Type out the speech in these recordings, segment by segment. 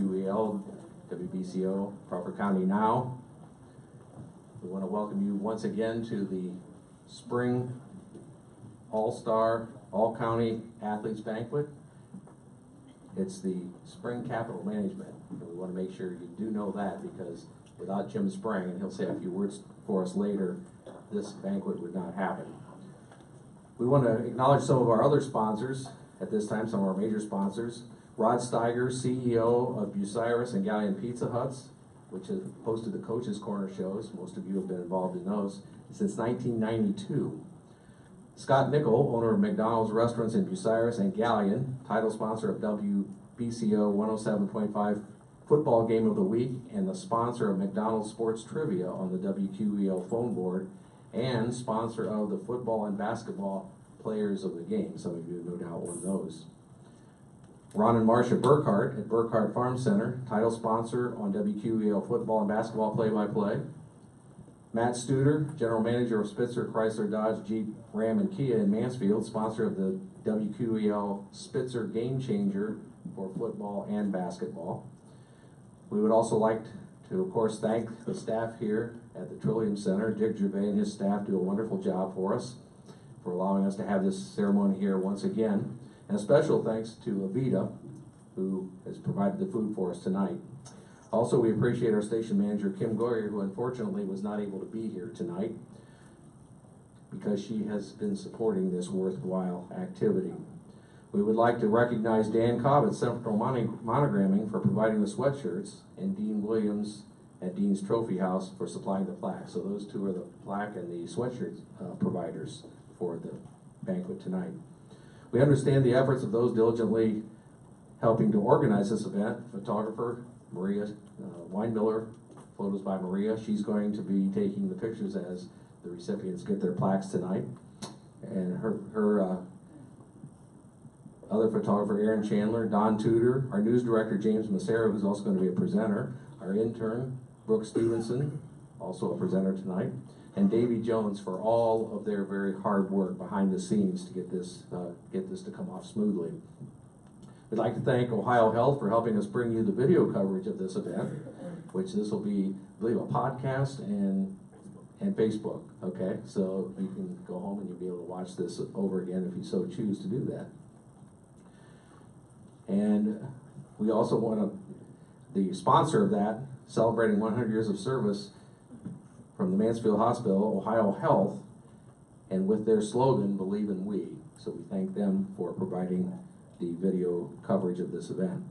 WQEL, WBCO, Crawford County Now. We want to welcome you once again to the Spring All-Star, All-County Athletes Banquet. It's the Spreng Capital Management, and we want to make sure you do know that, because without Jim Spreng, and he'll say a few words for us later, this banquet would not happen. We want to acknowledge some of our other sponsors at this time, some of our major sponsors. Rod Steiger, CEO of Bucyrus and Galleon Pizza Huts, which has hosted the Coach's Corner shows. Most of you have been involved in those since 1992. Scott Nickel, owner of McDonald's restaurants in Bucyrus and Galleon, title sponsor of WBCO 107.5 Football Game of the Week, and the sponsor of McDonald's Sports Trivia on the WQEL phone board, and sponsor of the football and basketball players of the game. Some of you no doubt won those. Ron and Marcia Burkhart at Burkhart Farm Center, title sponsor on WQEL football and basketball play-by-play. Matt Studer, general manager of Spitzer Chrysler Dodge Jeep Ram and Kia in Mansfield, sponsor of the WQEL Spitzer Game Changer for football and basketball. We would also like to, of course, thank the staff here at the Trillium Center. Dick Gervais and his staff do a wonderful job for us, for allowing us to have this ceremony here once again. And a special thanks to Avita, who has provided the food for us tonight. Also, we appreciate our station manager, Kim Goyer, who unfortunately was not able to be here tonight because she has been supporting this worthwhile activity. We would like to recognize Dan Cobb at Central Monogramming for providing the sweatshirts, and Dean Williams at Dean's Trophy House for supplying the plaque. So those two are the plaque and the sweatshirt providers for the banquet tonight. We understand the efforts of those diligently helping to organize this event. Photographer Maria Weinmiller, photos by Maria. She's going to be taking the pictures as the recipients get their plaques tonight. And her other photographer, Aaron Chandler, Don Tudor, our news director, James Massero, who's also going to be a presenter, our intern, Brooke Stephenson, also a presenter tonight, and Davy Jones for all of their very hard work behind the scenes to get this to come off smoothly. We'd like to thank Ohio Health for helping us bring you the video coverage of this event, which this will be, I believe, a podcast and Facebook, okay? So you can go home and you'll be able to watch this over again if you so choose to do that. And we also want to, the sponsor of that, celebrating 100 years of service from the Mansfield Hospital, Ohio Health, and with their slogan, Believe in We. So we thank them for providing the video coverage of this event.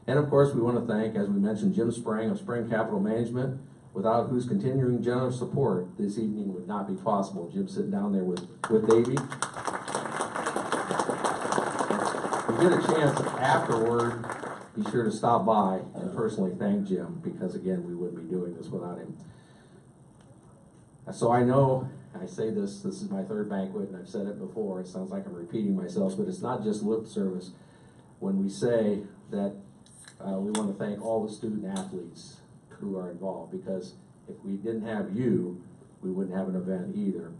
And of course, we want to thank, as we mentioned, Jim Spreng of Spreng Capital Management, without whose continuing generous support this evening would not be possible. Jim's sitting down there with Davey. If you get a chance afterward, be sure to stop by and personally thank Jim, because again, we wouldn't be doing this without him. So I know, I say this is my third banquet, and I've said it before, it sounds like I'm repeating myself, but it's not just lip service when we say that we want to thank all the student athletes who are involved, because if we didn't have you, we wouldn't have an event either.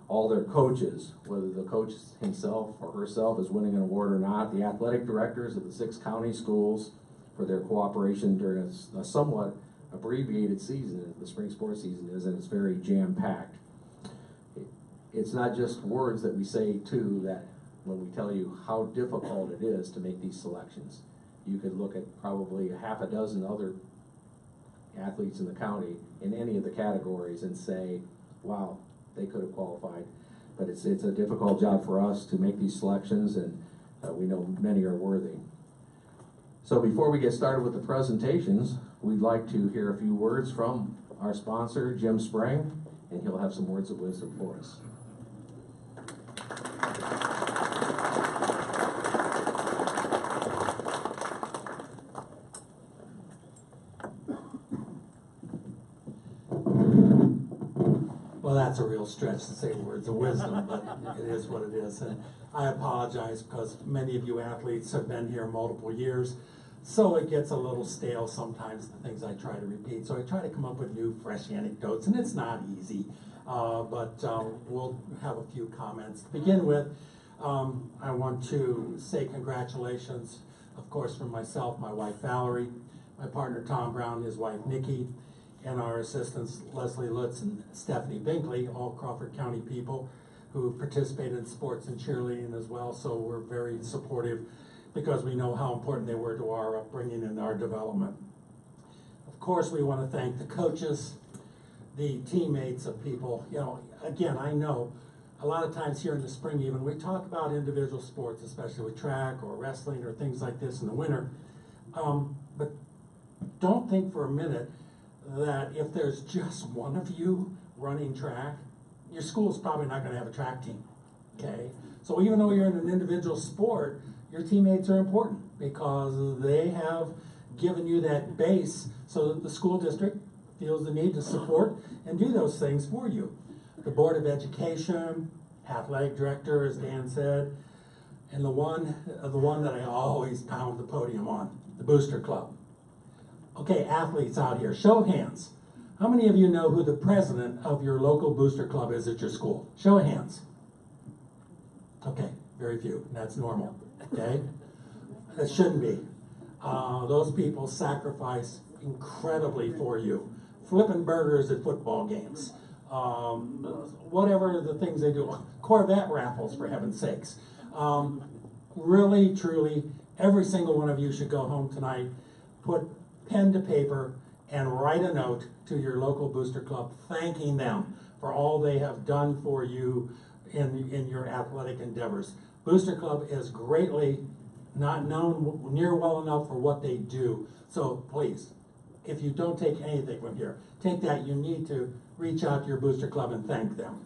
All their coaches, whether the coach himself or herself is winning an award or not, the athletic directors of the 6 county schools for their cooperation during a somewhat abbreviated season, the spring sports season is, and it's very jam-packed. It's not just words that we say too, that when we tell you how difficult it is to make these selections. You could look at probably a half a dozen other athletes in the county in any of the categories and say, wow, they could have qualified. But it's a difficult job for us to make these selections, and we know many are worthy. So before we get started with the presentations, we'd like to hear a few words from our sponsor, Jim Spreng, and he'll have some words of wisdom for us. Well, that's a real stretch to say words of wisdom, but it is what it is. And I apologize because many of you athletes have been here multiple years, so it gets a little stale sometimes, the things I try to repeat. So I try to come up with new, fresh anecdotes, and it's not easy. But we'll have a few comments. To begin with, I want to say congratulations, of course, from myself, my wife Valerie, my partner Tom Brown, his wife Nikki, and our assistants Leslie Lutz and Stephanie Binkley, all Crawford County people who participated in sports and cheerleading as well. So we're very supportive because we know how important they were to our upbringing and our development. Of course, we want to thank the coaches, the teammates of people. You know, again, I know a lot of times here in the spring even, we talk about individual sports, especially with track or wrestling or things like this in the winter. But don't think for a minute that if there's just one of you running track, your school's probably not going to have a track team, okay? So even though you're in an individual sport, your teammates are important because they have given you that base so that the school district feels the need to support and do those things for you. The Board of Education, athletic director, as Dan said, and the one that I always pound the podium on, the Booster Club. Okay, athletes out here, show of hands. How many of you know who the president of your local Booster Club is at your school? Show of hands. Okay, very few. That's normal, okay? That shouldn't be. Those people sacrifice incredibly for you. Flipping burgers at football games. Whatever the things they do. Corvette raffles, for heaven's sakes. Really, truly, every single one of you should go home tonight, put pen to paper, and write a note to your local Booster Club thanking them for all they have done for you in your athletic endeavors. Booster Club is greatly not known near well enough for what they do. So please, if you don't take anything from here, take that. You need to reach out to your Booster Club and thank them.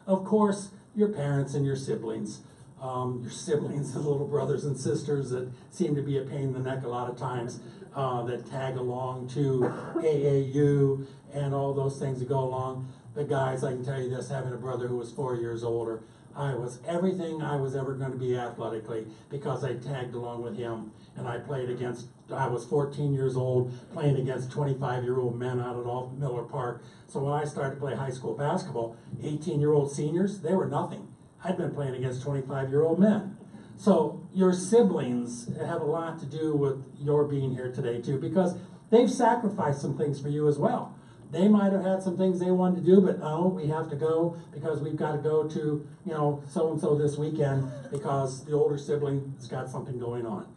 Of course, your parents and your siblings. The little brothers and sisters that seem to be a pain in the neck a lot of times, that tag along to AAU and all those things that go along. The guys, I can tell you this, having a brother who was 4 years older, I was everything I was ever going to be athletically because I tagged along with him, and I played against, I was 14 years old playing against 25-year-old men out at Alton Miller Park. So when I started to play high school basketball, 18-year-old seniors, they were nothing. I'd been playing against 25-year-old men. So your siblings have a lot to do with your being here today too, because they've sacrificed some things for you as well. They might have had some things they wanted to do, but no, we have to go because we've got to go to, you know, so-and-so this weekend because the older sibling has got something going on.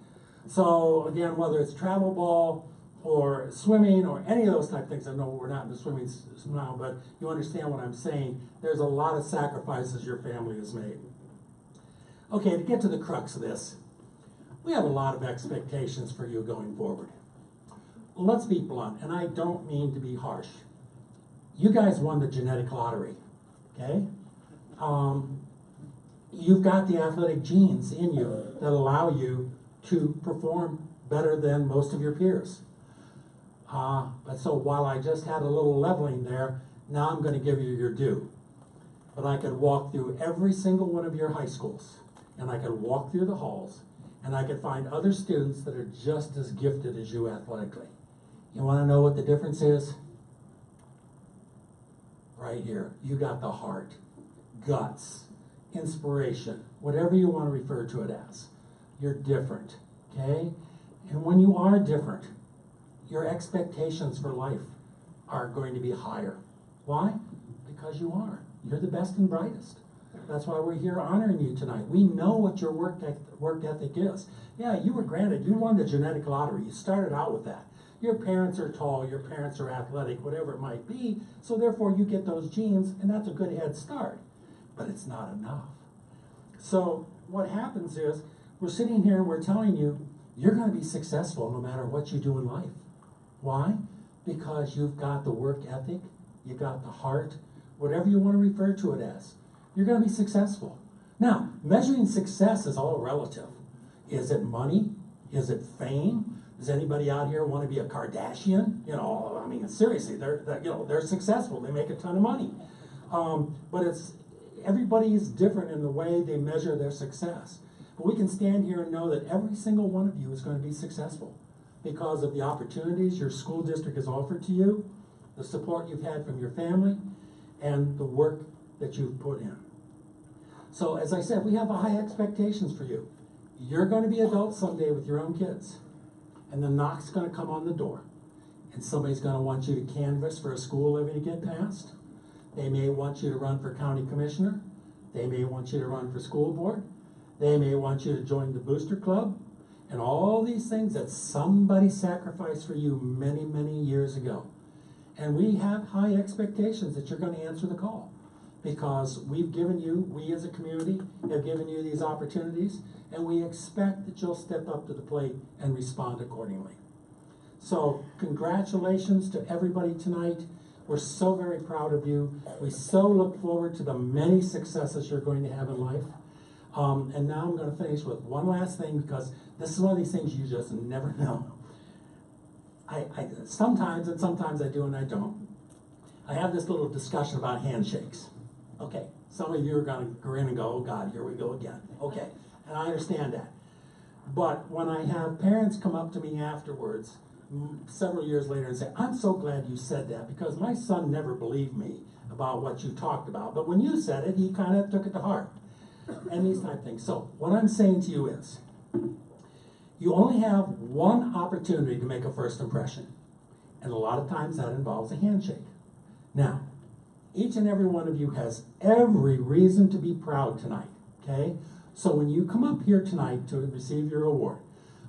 So again, whether it's travel ball or swimming or any of those type of things, I know we're not in the swimming now, but you understand what I'm saying. There's a lot of sacrifices your family has made. Okay, to get to the crux of this, we have a lot of expectations for you going forward. Let's be blunt, and I don't mean to be harsh. You guys won the genetic lottery, okay? You've got the athletic genes in you that allow you to perform better than most of your peers. But so while I just had a little leveling there, now I'm going to give you your due. But I could walk through every single one of your high schools, and I could walk through the halls, and I could find other students that are just as gifted as you athletically. You want to know what the difference is? Right here. You got the heart, guts, inspiration, whatever you want to refer to it as. You're different, okay? And when you are different, your expectations for life are going to be higher. Why? Because you are. You're the best and brightest. That's why we're here honoring you tonight. We know what your work ethic is. Yeah, you were granted, you won the genetic lottery. You started out with that. Your parents are tall, your parents are athletic, whatever it might be, so therefore you get those genes, and that's a good head start. But it's not enough. So what happens is, we're sitting here and we're telling you, you're going to be successful no matter what you do in life. Why? Because you've got the work ethic, you've got the heart, whatever you want to refer to it as. You're going to be successful. Now, measuring success is all relative. Is it money? Is it fame? Does anybody out here want to be a Kardashian? You know, I mean, seriously, they're successful. They make a ton of money. But everybody is different in the way they measure their success. But we can stand here and know that every single one of you is going to be successful because of the opportunities your school district has offered to you, the support you've had from your family, and the work that you've put in. So, as I said, we have high expectations for you. You're going to be adults someday with your own kids. and the knock's gonna come on the door, and somebody's gonna want you to canvass for a school levy to get passed. They may want you to run for county commissioner. They may want you to run for school board. They may want you to join the booster club, and all these things that somebody sacrificed for you many, many years ago. And we have high expectations that you're gonna answer the call, because we've given you, we as a community have given you these opportunities, and we expect that you'll step up to the plate and respond accordingly. So congratulations to everybody tonight. We're so very proud of you. We so look forward to the many successes you're going to have in life. And now I'm going to finish with one last thing, because this is one of these things you just never know. Sometimes I do and I don't. I have this little discussion about handshakes. Okay, some of you are going to grin and go, oh God, here we go again. Okay, and I understand that. But when I have parents come up to me afterwards, several years later, and say, I'm so glad you said that, because my son never believed me about what you talked about. But when you said it, he kind of took it to heart. And these type of things. So what I'm saying to you is, you only have one opportunity to make a first impression. And a lot of times that involves a handshake. Now, each and every one of you has every reason to be proud tonight, okay? So when you come up here tonight to receive your award,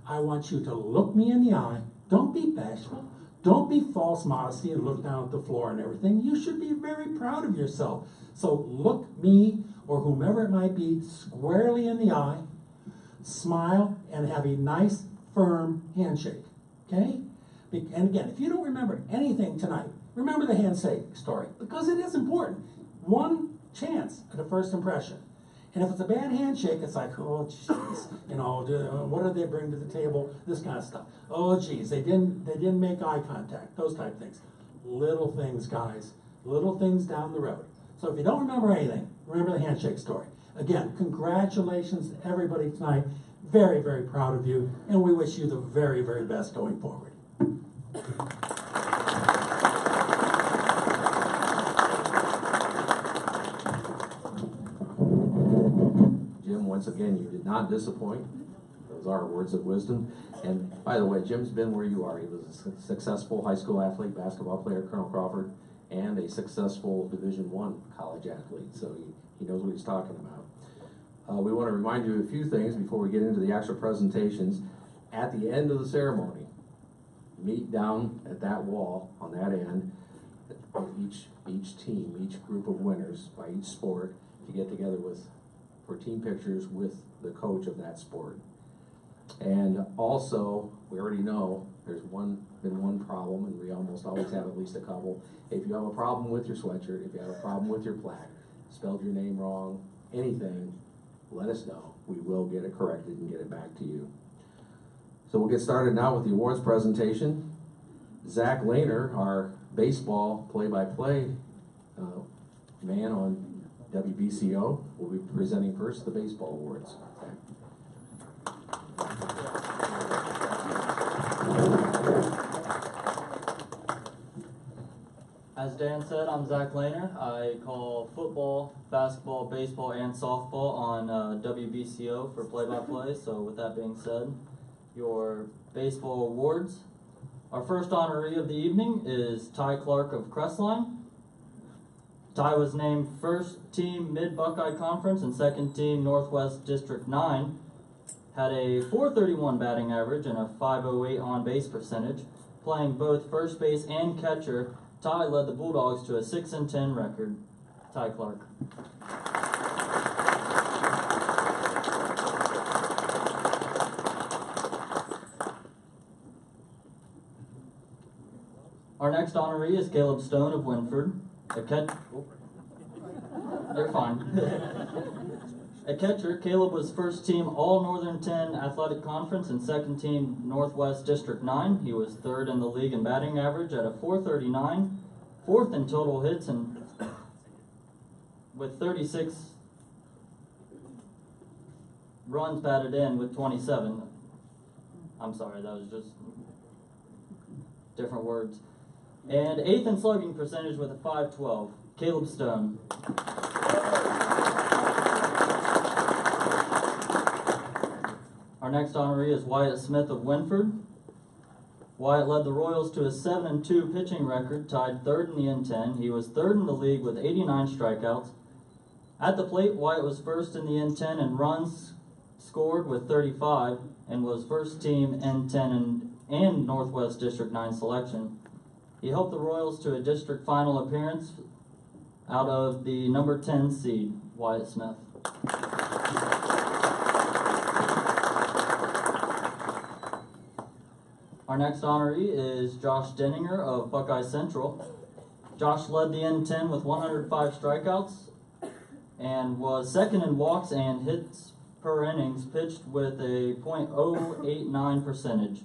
I want you to look me in the eye. Don't be bashful. Don't be false modesty and look down at the floor and everything. You should be very proud of yourself. So look me, or whomever it might be, squarely in the eye, smile, and have a nice, firm handshake, okay? And again, if you don't remember anything tonight, remember the handshake story, because it is important. One chance at a first impression. And if it's a bad handshake, it's like, oh, jeez, you know, what did they bring to the table? This kind of stuff. Oh, geez, they didn't make eye contact. Those type of things. Little things, guys. Little things down the road. So if you don't remember anything, remember the handshake story. Again, congratulations to everybody tonight. Very, very proud of you, and we wish you the very, very best going forward. Jim, once again, you did not disappoint. Those are words of wisdom. And by the way, Jim's been where you are. He was a successful high school athlete, basketball player, Colonel Crawford, and a successful Division I college athlete. So he knows what he's talking about. We want to remind you of a few things before we get into the actual presentations. At the end of the ceremony, meet down at that wall on that end. Each team, each group of winners by each sport, to get together for team pictures with the coach of that sport. And also, we already know there's been one problem, and we almost always have at least a couple. If you have a problem with your sweatshirt, if you have a problem with your plaque, spelled your name wrong, anything, let us know. We will get it corrected and get it back to you. So we'll get started now with the awards presentation. Zach Lehner, our baseball play-by-play man on WBCO, will be presenting first the baseball awards. As Dan said, I'm Zach Lehner. I call football, basketball, baseball, and softball on WBCO for play-by-play. So with that being said, your baseball awards. Our first honoree of the evening is Clark of Kressel. Ty was named first team Mid-Buckeye Conference and second team Northwest District 9. Had a .431 batting average and a .508 on-base percentage. Playing both first base and catcher, Ty led the Bulldogs to a 6-10 record. Ty Clark. Our next honoree is Caleb Stone of Winfred. You're fine. At catcher, Caleb was first team All-Northern 10 Athletic Conference and second team Northwest District 9. He was third in the league in batting average at a .439, fourth in total hits, and with 36 runs batted in with 27. I'm sorry, that was just different words. And eighth in slugging percentage with a .512. Caleb Stone. Our next honoree is Wyatt Smith of Winfred. Wyatt led the Royals to a 7-2 pitching record, tied third in the N10. He was third in the league with 89 strikeouts. At the plate, Wyatt was first in the N10 in runs scored with 35 and was first team N10 and Northwest District 9 selection. He helped the Royals to a district final appearance out of the number 10 seed, Wyatt Smith. Our next honoree is Josh Denninger of Buckeye Central. Josh led the N10 with 105 strikeouts and was second in walks and hits per innings pitched with a .089 percentage.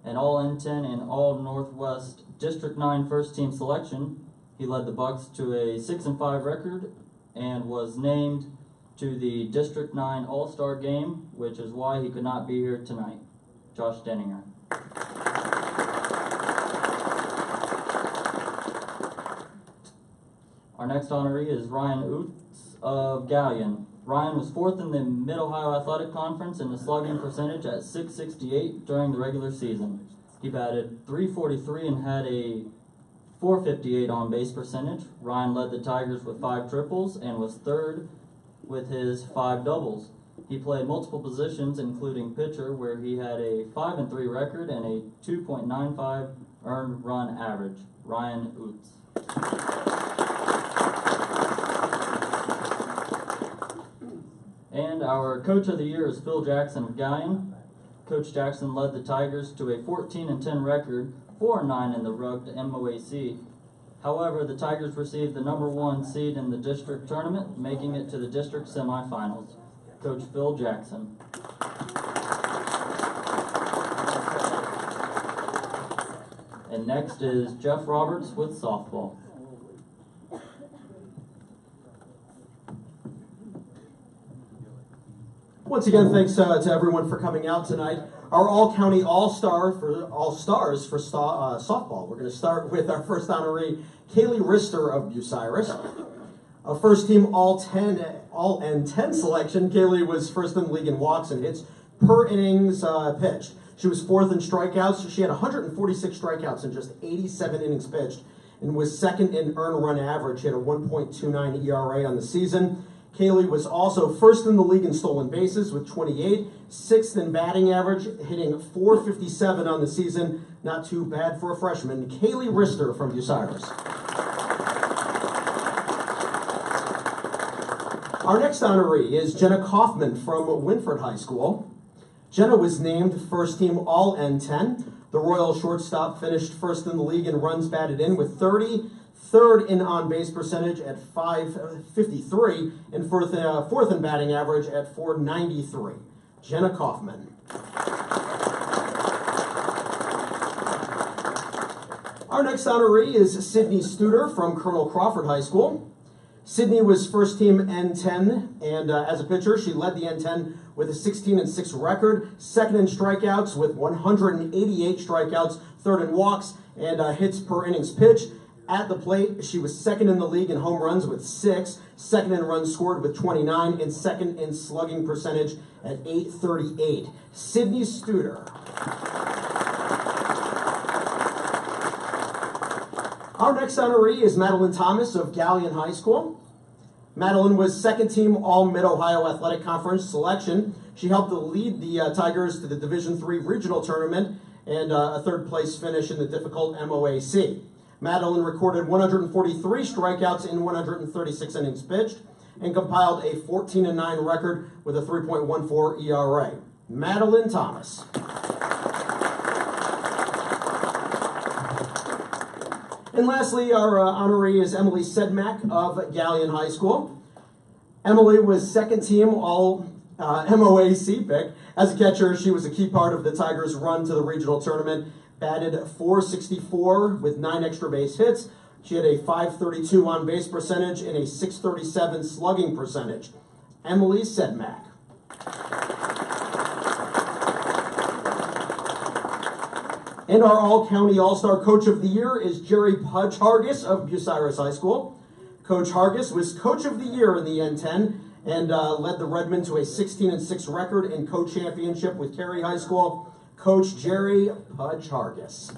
An all N10 and all Northwest District 9 first team selection. He led the Bucks to a 6-5 record and was named to the District 9 All-Star game, which is why he could not be here tonight. Josh Denninger. Our next honoree is Ryan Oots of Galleon. Ryan was fourth in the Mid-Ohio Athletic Conference in the slugging percentage at .668 during the regular season. He batted .343 and had a .458 on-base percentage. Ryan led the Tigers with 5 triples and was third with his 5 doubles. He played multiple positions, including pitcher, where he had a 5-3 record and a 2.95 earned run average. Ryan Oots. And our Coach of the Year is Phil Jackson of Galleon. Coach Jackson led the Tigers to a 14-10 record, 4-9 in the rugged MOAC. However, the Tigers received the number 1 seed in the district tournament, making it to the district semifinals. Coach Phil Jackson. And next is Jeff Roberts with softball. Once again, thanks to everyone for coming out tonight. Our all-county all-stars for softball. We're going to start with our first honoree, Kaylee Rister of Bucyrus. A first-team all-N10 selection. Kaylee was first in the league in walks and hits per innings pitched. She was fourth in strikeouts. She had 146 strikeouts in just 87 innings pitched and was second in earned run average. She had a 1.29 ERA on the season. Kaylee was also first in the league in stolen bases with 28, sixth in batting average, hitting .457 on the season. Not too bad for a freshman. Kaylee Rister from Bucyrus. Our next honoree is Jenna Kaufman from Winfred High School. Jenna was named first team all N10. The Royal shortstop finished first in the league in runs batted in with 30, third in on-base percentage at .553, and fourth in batting average at .493. Jenna Kaufman. Our next honoree is Sydney Studer from Colonel Crawford High School. Sydney was first team N10, and as a pitcher, she led the N10 with a 16-6 record, second in strikeouts with 188 strikeouts, third in walks, and hits per innings pitched. At the plate, she was second in the league in home runs with 6, second in runs scored with 29, and second in slugging percentage at .838. Sydney Studer. Our next honoree is Madeline Thomas of Galleon High School. Madeline was second team All-Mid-Ohio Athletic Conference selection. She helped to lead the Tigers to the Division III regional tournament and a third place finish in the difficult MOAC. Madeline recorded 143 strikeouts in 136 innings pitched and compiled a 14-9 record with a 3.14 ERA. Madeline Thomas. And lastly, our honoree is Emily Sedmak of Galleon High School. Emily was second team all MOAC pick. As a catcher, she was a key part of the Tigers' run to the regional tournament. Batted .464 with 9 extra base hits. She had a .532 on-base percentage and a .637 slugging percentage. Emily Sedmak. And our all-county all-star coach of the year is Jerry Pudge Hargis of Bucyrus High School. Coach Hargis was coach of the year in the N10 and led the Redmen to a 16-6 record in co-championship with Cary High School. Coach Jerry Pudge Hargis.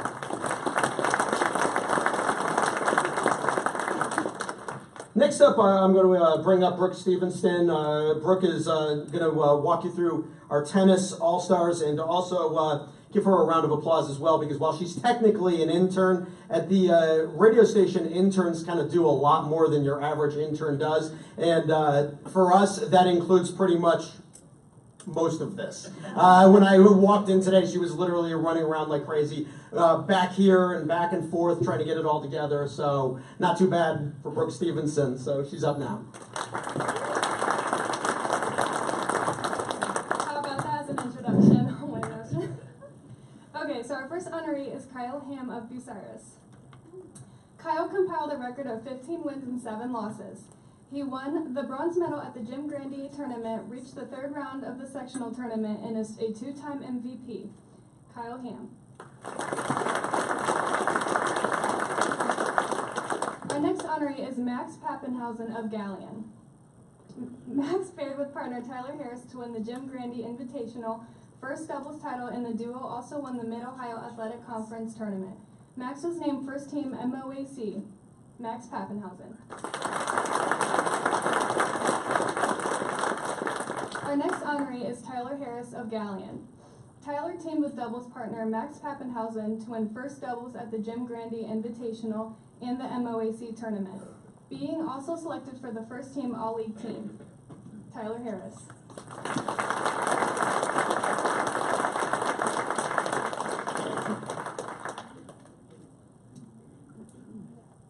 Next up, I'm going to bring up Brooke Stephenson. Brooke is going to walk you through our tennis all-stars and also give her a round of applause as well, because while she's technically an intern, at the radio station, interns kind of do a lot more than your average intern does. And for us, that includes pretty much most of this. When I walked in today, she was literally running around like crazy, back here and back and forth, trying to get it all together. So not too bad for Brooke Stephenson. So she's up now. How about that as an introduction? Oh my gosh. Okay, so our first honoree is Kyle Ham of Bucyrus. Kyle compiled a record of 15 wins and 7 losses. He won the bronze medal at the Jim Grandy tournament, reached the 3rd round of the sectional tournament, and is a 2-time MVP. Kyle Ham. Our next honoree is Max Pappenhausen of Galleon. Max paired with partner Tyler Harris to win the Jim Grandy Invitational, first doubles title, and the duo also won the Mid-Ohio Athletic Conference tournament. Max was named first team MOAC. Max Pappenhausen. Our next honoree is Tyler Harris of Galleon. Tyler teamed with doubles partner Max Pappenhausen to win first doubles at the Jim Grandy Invitational and the MOAC tournament, being also selected for the first team all-league team. Tyler Harris.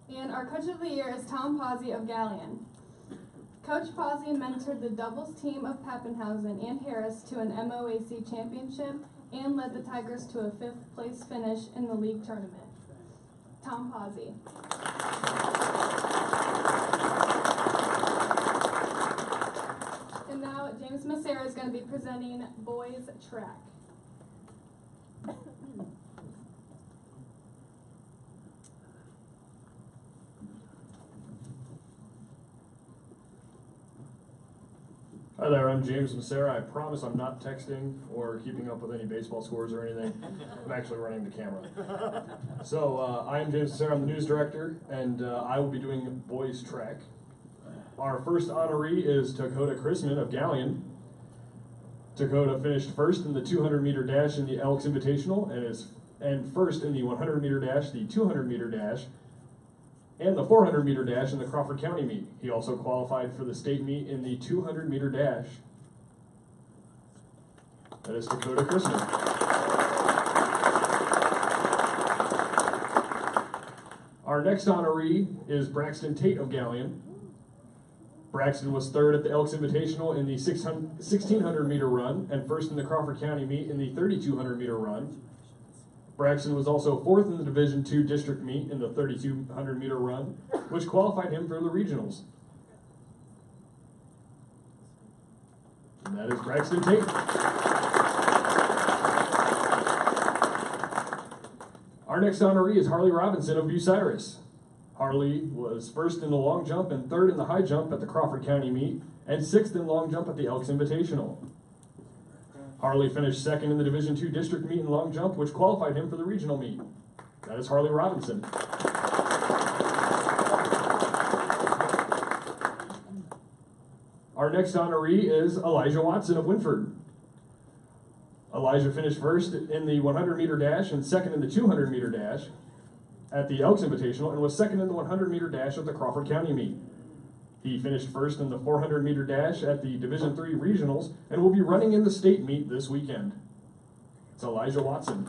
And our coach of the year is Tom Pazzi of Galleon. Coach Pazzi mentored the doubles team of Pappenhausen and Harris to an MOAC championship and led the Tigers to a 5th place finish in the league tournament. Tom Pazzi. And now James Massera is going to be presenting boys track. Hi there, I'm James Massera. I promise I'm not texting or keeping up with any baseball scores or anything. I'm actually running the camera. So I am James Massera, I'm the news director, and I will be doing boys track. Our first honoree is Takota Chrisman of Galleon. Takota finished first in the 200-meter dash in the Elks Invitational and first in the 100-meter dash, the 200-meter dash, and the 400-meter dash in the Crawford County meet. He also qualified for the state meet in the 200-meter dash. That is Takota Chrisman. Our next honoree is Braxton Tate of Galleon. Braxton was 3rd at the Elks Invitational in the 1600-meter run and first in the Crawford County meet in the 3200-meter run. Braxton was also 4th in the Division II district meet in the 3200-meter run, which qualified him for the regionals. And that is Braxton Tate. Our next honoree is Harley Robinson of Bucyrus. Harley was 1st in the long jump and 3rd in the high jump at the Crawford County meet and 6th in long jump at the Elks Invitational. Harley finished 2nd in the Division II district meet in long jump, which qualified him for the regional meet. That is Harley Robinson. Our next honoree is Elijah Watson of Winfred. Elijah finished 1st in the 100-meter dash and 2nd in the 200-meter dash at the Elks Invitational and was 2nd in the 100-meter dash at the Crawford County meet. He finished 1st in the 400-meter dash at the Division III Regionals and will be running in the state meet this weekend. It's Elijah Watson.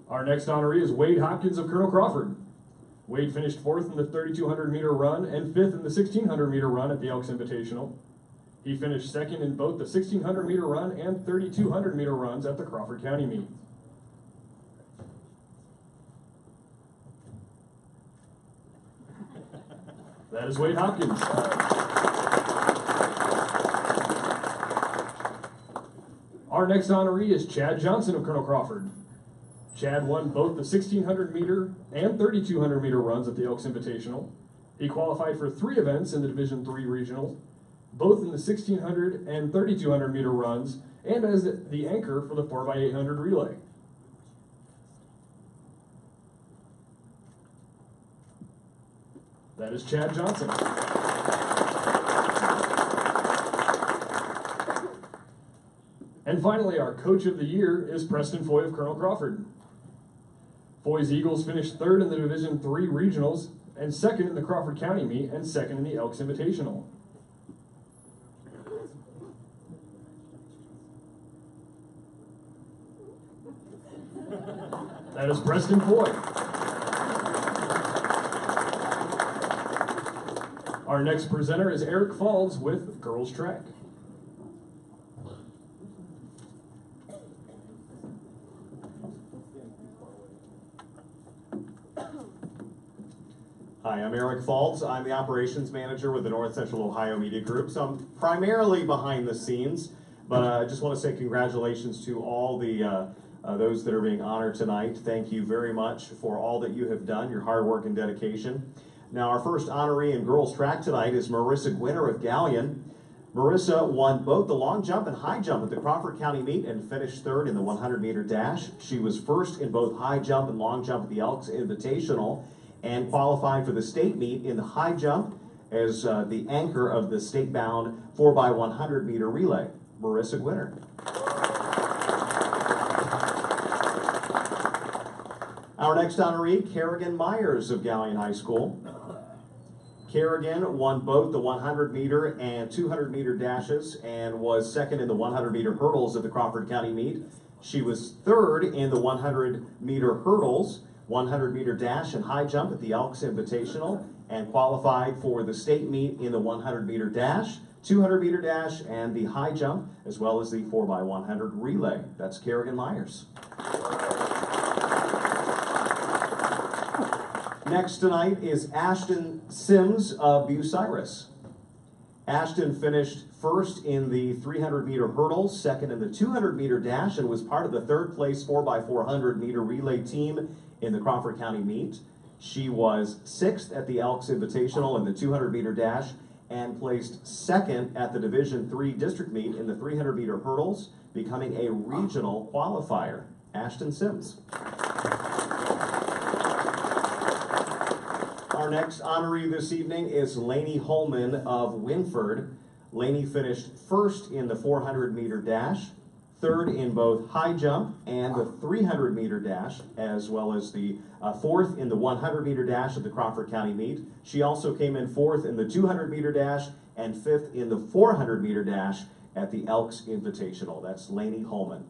Our next honoree is Wade Hopkins of Colonel Crawford. Wade finished 4th in the 3200-meter run and 5th in the 1600-meter run at the Elks Invitational. He finished 2nd in both the 1600-meter run and 3200-meter runs at the Crawford County meet. That is Wade Hopkins. Our next honoree is Chad Johnson of Colonel Crawford. Chad won both the 1600-meter and 3200-meter runs at the Elks Invitational. He qualified for 3 events in the Division III Regionals, both in the 1600 and 3200 meter runs, and as the anchor for the 4x800 relay. That is Chad Johnson. And finally, our Coach of the Year is Preston Floyd of Colonel Crawford. Foy's Eagles finished third in the Division III regionals, and second in the Crawford County meet, and second in the Elks Invitational. That is Preston Floyd. Our next presenter is Eric Falls with Girls Track. Hi, I'm Eric Falls. I'm the operations manager with the North Central Ohio Media Group. So I'm primarily behind the scenes, but I just want to say congratulations to all the those that are being honored tonight. Thank you very much for all that you have done, your hard work and dedication. Now, our first honoree in girls track tonight is Marissa Gwinner of Galleon. Marissa won both the long jump and high jump at the Crawford County meet and finished third in the 100-meter dash. She was first in both high jump and long jump at the Elks Invitational, and qualified for the state meet in the high jump as the anchor of the state-bound 4x100 meter relay. Marissa Gwinner. Our next honoree, Kerrigan Myers of Galleon High School. Kerrigan won both the 100 meter and 200 meter dashes and was second in the 100 meter hurdles at the Crawford County meet. She was third in the 100 meter hurdles, 100 meter dash and high jump at the Elks Invitational, and qualified for the state meet in the 100 meter dash, 200 meter dash, and the high jump, as well as the 4x100 relay. That's Kerrigan Myers. Next tonight is Ashton Sims of Bucyrus. Ashton finished first in the 300 meter hurdles, second in the 200 meter dash, and was part of the third place 4x400 meter relay team in the Crawford County meet. She was sixth at the Elks Invitational in the 200 meter dash and placed second at the Division III district meet in the 300 meter hurdles, becoming a regional qualifier. Ashton Sims. Our next honoree this evening is Lanie Holman of Winfred. Lanie finished first in the 400 meter dash, third in both high jump and the 300 meter dash, as well as the fourth in the 100 meter dash at the Crawford County meet. She also came in fourth in the 200 meter dash and fifth in the 400 meter dash at the Elks Invitational. That's Lanie Holman.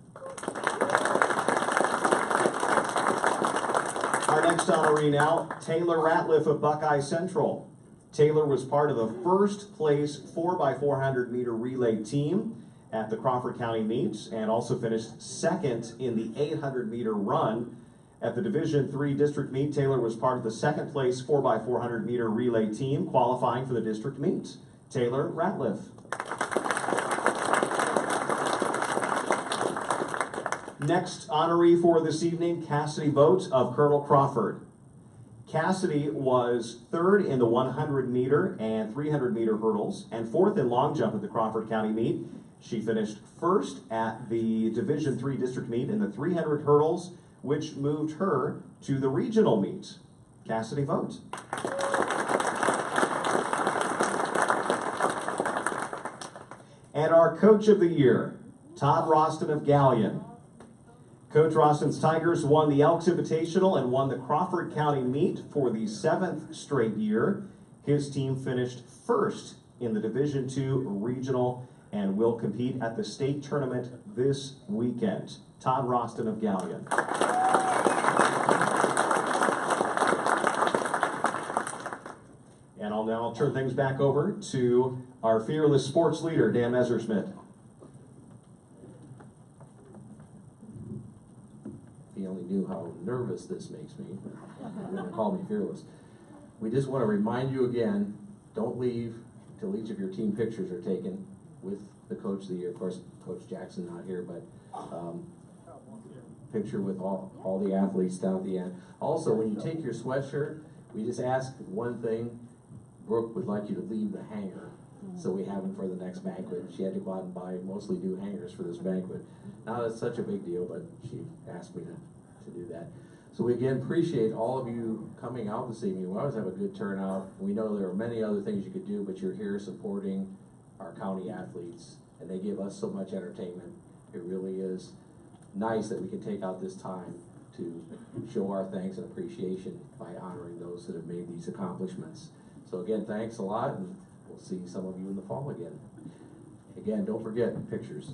Our next honoree now, Taylor Ratliff of Buckeye Central. Taylor was part of the first place 4x400 meter relay team at the Crawford County meets and also finished second in the 800 meter run. At the Division III district meet, Taylor was part of the second place 4x400 meter relay team qualifying for the district meet. Taylor Ratliff. Next honoree for this evening, Cassidy Boat of Colonel Crawford. Cassidy was third in the 100 meter and 300 meter hurdles and fourth in long jump at the Crawford County meet. She finished first at the Division III district meet in the 300 hurdles, which moved her to the regional meet. Cassidy Vogt. And our Coach of the Year, Todd Roston of Galleon. Coach Roston's Tigers won the Elks Invitational and won the Crawford County meet for the 7th straight year. His team finished first in the Division II regional and will compete at the state tournament this weekend. Todd Roston of Galleon. And I'll now turn things back over to our fearless sports leader, Dan Messerschmidt. If he only knew how nervous this makes me, he wouldn't call me fearless. We just want to remind you again, don't leave till each of your team pictures are taken with the Coach of the Year. Of course, Coach Jackson not here, but picture with all the athletes down at the end. Also, when you take your sweatshirt, we just ask one thing. Brooke would like you to leave the hangar so we have them for the next banquet. She had to go out and buy mostly new hangers for this banquet. Now that's such a big deal, but she asked me to do that. So we again appreciate all of you coming out this evening. We always have a good turnout. We know there are many other things you could do, but you're here supporting our county athletes, and they give us so much entertainment. It really is nice that we can take out this time to show our thanks and appreciation by honoring those that have made these accomplishments. So again, thanks a lot, and we'll see some of you in the fall again. Again, don't forget pictures.